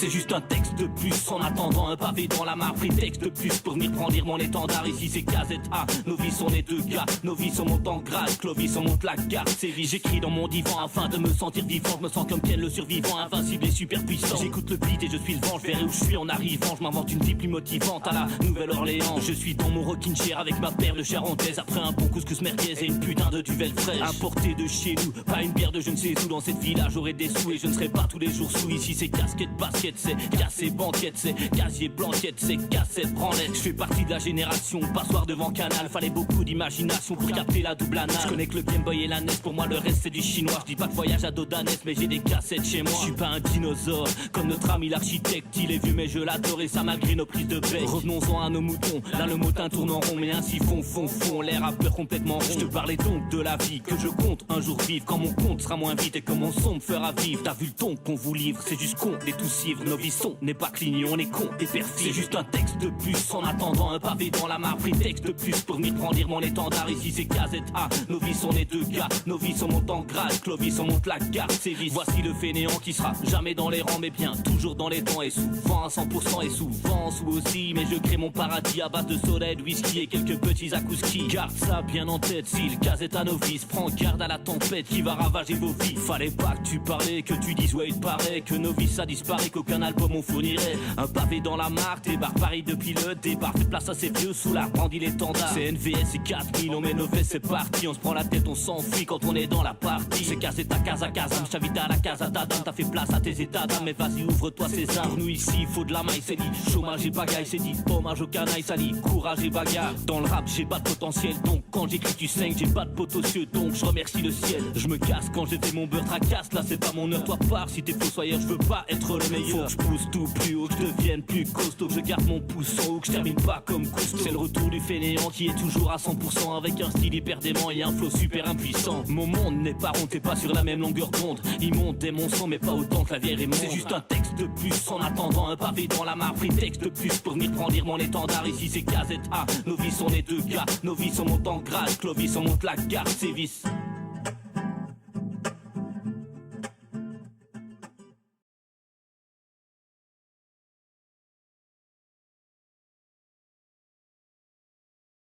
C'est juste un texte de plus, en attendant un pavé dans la mare. Prétexte de plus pour venir brandir mon étendard. Ici c'est KZA, nos vies sont les deux gars. Nos vies sont montent en grade, Clovis on monte la garde. Séville, j'écris dans mon divan afin de me sentir vivant. Je me sens comme Ken le survivant, invincible et super puissant. J'écoute le beat et je suis le vent, je verrai où je suis en arrivant. Je m'invente une vie plus motivante à la Nouvelle-Orléans. Je suis dans mon rocking chair avec ma perle charentaise. Après un bon couscous merguez et une putain de duvel fraîche importé de chez nous, pas une bière de je ne sais où. Dans cette villa j'aurai des sous et je ne serai pas tous les jours sous. Ici c'est casquette, basket, c'est cassé, banquette, c'est casier, blanquette, c'est cassette, branlette. Je fais partie de la génération passoire devant Canal. Fallait beaucoup d'imagination pour capter la double anale. Je connais que le Game Boy et la NES, pour moi le reste c'est du chinois. Je dis pas de voyage à Dodanès mais j'ai des cassettes chez moi. Je suis pas un dinosaure comme notre ami l'architecte. Il est vieux mais je l'adore et ça malgré nos prises de bec. Revenons-en à nos moutons, là le motin tourne en rond. Mais ainsi fond, l'air a peur complètement rond. Je te parlais donc de la vie que je compte un jour vivre. Quand mon compte sera moins vite et que mon son me fera vivre. T'as vu le ton qu'on vous livre, c'est juste con des tout civres. Nos vies sont, n'est pas clignés, on est con et perfide. C'est juste un texte de plus, en attendant un pavé dans la mare. Prétexte de plus pour venir brandir mon étendard. Ici c'est KZA, nos vies sont les deux gars. Nos vies sont montent en grade, Clovis on monte la garde. Séville, voici le fainéant qui sera jamais dans les rangs mais bien toujours dans les temps. Et souvent à 100% et souvent sous aussi. Mais je crée mon paradis à base de soleil, de whisky et quelques petits akouskis. Garde ça bien en tête, si le KZA novice. Prends garde à la tempête qui va ravager vos vies. Fallait pas que tu parlais, que tu dises ouais il paraît que novice ça disparaît, qu'aucun album on fournirait. Un pavé dans la marque, débarque Paris depuis le départ. Fait place à ces vieux sous la brandit l'étendard. C'est NVS et 4000, on met nos fesses, c'est parti. On se prend la tête, on s'enfuit quand on est dans la partie. C'est cassé ta casa, je t'invite à la casa d'Adam. T'as fait place à tes états d'âme, mais vas-y ouvre-toi César. Pour nous ici, il faut de la maille, c'est dit. Chômage et bagaille, c'est dit. Hommage au canaille, ça dit. Courage et bagarre. Dans le rap, j'ai pas de potentiel, donc quand j'écris tu saignes. J'ai pas de pot aux cieux, donc je remercie le ciel. Je me casse quand j'ai fait mon beurre tracasse. Là c'est pas mon heure, toi pars si t'es fossoyeur. Je veux pas être le meilleur. Faut que je pousse tout plus haut, que je devienne plus costaud, que je garde mon pouce en haut, que je termine pas comme Cousteau. C'est le retour du fainéant qui est toujours à 100%, avec un style hyper dément et un flow super impuissant. Mon monde n'est pas rond, t'es pas sur la même longueur d'onde. Il monte des mon sang mais pas autant que la vieille Raymond. C'est juste un texte de plus, en attendant un pavé dans la mare. Prétexte de plus pour venir brandir mon étendard. Ici c'est KZA, nos vies sont les deux gars. Nos vies sont montent en grade, Clovis on monte la garde, Sévis.